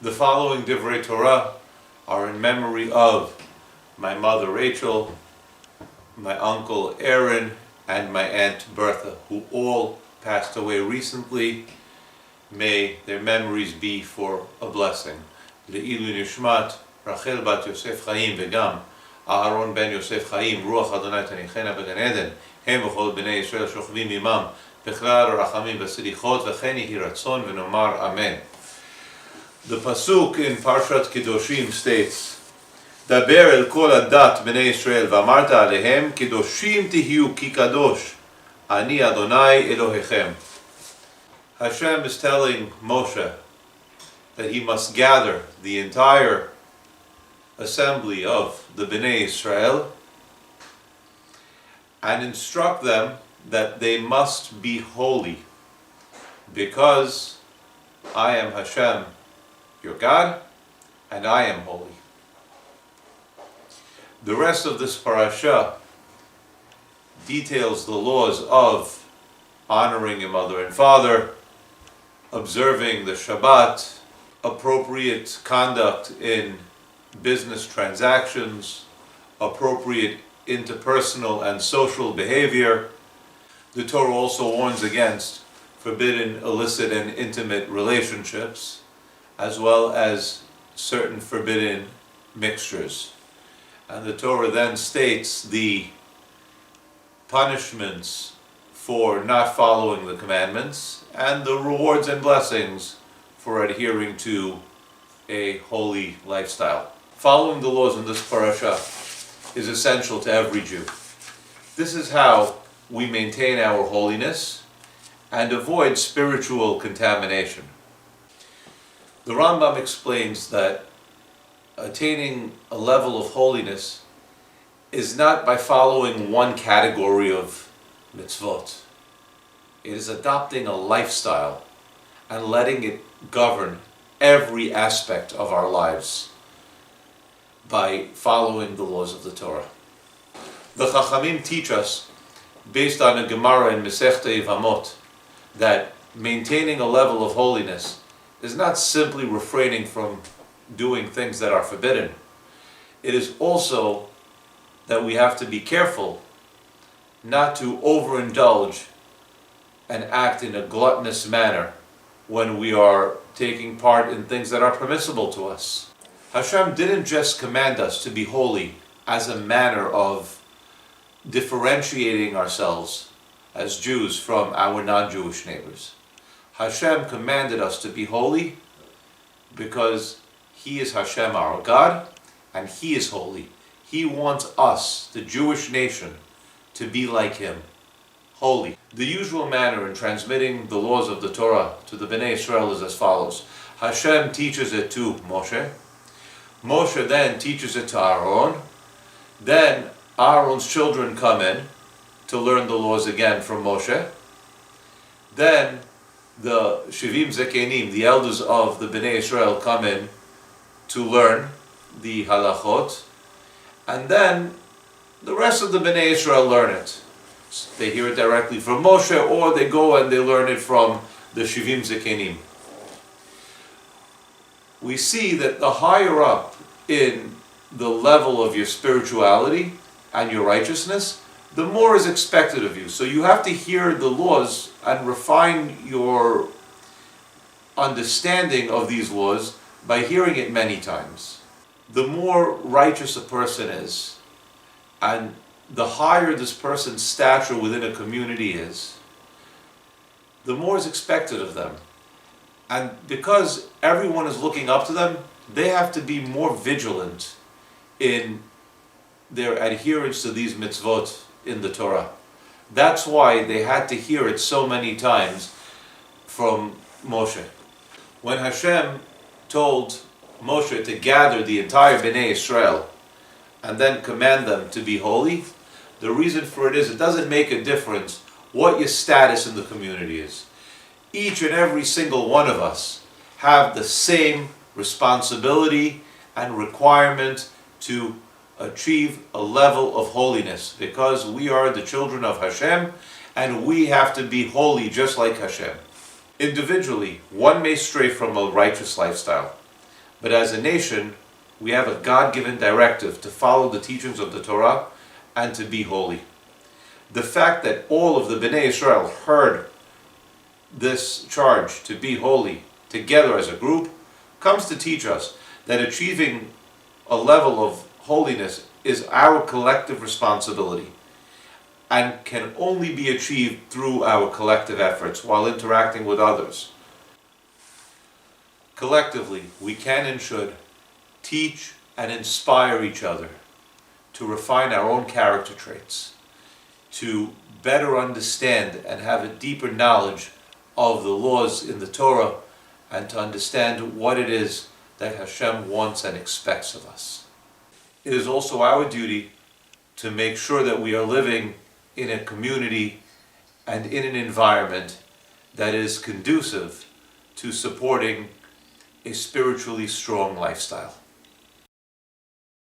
The following Divrei Torah are in memory of my mother Rachel, my uncle Aaron, and my aunt Bertha, who all passed away recently. May their memories be for a blessing. Le'ilu nishmat Rachel bat Yosef Chaim vegam Aaron ben Yosef Chaim Ruach Adonai tanichena began Eden hem v'chol bnei Yisrael shochvim imam b'chlal rachamim v'selichot v'chen yehi ratzon v'nomar amen. The pasuk in Parshat Kedoshim states, Daber el kol adat bnei Yisrael v'amarta alehem Kedoshim tihiu ki kadosh ani Adonai Elohechem. Hashem is telling Moshe that he must gather the entire assembly of the Bnei Israel and instruct them that they must be holy, because I am Hashem, your God, and I am holy. The rest of this parasha details the laws of honoring your mother and father, observing the Shabbat, appropriate conduct in business transactions, appropriate interpersonal and social behavior. The Torah also warns against forbidden illicit and intimate relationships, as well as certain forbidden mixtures. And the Torah then states the punishments for not following the commandments and the rewards and blessings for adhering to a holy lifestyle. Following the laws in this parasha is essential to every Jew. This is how we maintain our holiness and avoid spiritual contamination. The Rambam explains that attaining a level of holiness is not by following one category of mitzvot. It is adopting a lifestyle and letting it govern every aspect of our lives by following the laws of the Torah. The Chachamim teach us, based on a Gemara in Masechta Yevamot, that maintaining a level of holiness is not simply refraining from doing things that are forbidden. It is also that we have to be careful not to overindulge and act in a gluttonous manner when we are taking part in things that are permissible to us. Hashem didn't just command us to be holy as a manner of differentiating ourselves as Jews from our non-Jewish neighbors. Hashem commanded us to be holy because He is Hashem, our God, and He is holy. He wants us, the Jewish nation, to be like Him, holy. The usual manner in transmitting the laws of the Torah to the Bnei Israel is as follows. Hashem teaches it to Moshe. Moshe then teaches it to Aaron. Then Aaron's children come in to learn the laws again from Moshe. Then the Shivim Zekenim, the elders of the Bnei Israel, come in to learn the halachot. And then the rest of the Bnei Israel learn it. They hear it directly from Moshe, or they go and they learn it from the Shivim Zekenim. We see that the higher up in the level of your spirituality and your righteousness, the more is expected of you. So you have to hear the laws and refine your understanding of these laws by hearing it many times. The more righteous a person is, and the higher this person's stature within a community is, the more is expected of them. And because everyone is looking up to them, they have to be more vigilant in their adherence to these mitzvot in the Torah. That's why they had to hear it so many times from Moshe. When Hashem told Moshe to gather the entire Bnei Israel and then command them to be holy, the reason for it is it doesn't make a difference what your status in the community is. Each and every single one of us have the same responsibility and requirement to achieve a level of holiness, because we are the children of Hashem and we have to be holy just like Hashem. Individually, one may stray from a righteous lifestyle, But as a nation, we have a God-given directive to follow the teachings of the Torah and to be holy. The fact that all of the Bnei Israel heard this charge to be holy together as a group comes to teach us that achieving a level of holiness is our collective responsibility and can only be achieved through our collective efforts while interacting with others. Collectively, we can and should teach and inspire each other to refine our own character traits, to better understand and have a deeper knowledge of the laws in the Torah, and to understand what it is that Hashem wants and expects of us. It is also our duty to make sure that we are living in a community and in an environment that is conducive to supporting a spiritually strong lifestyle.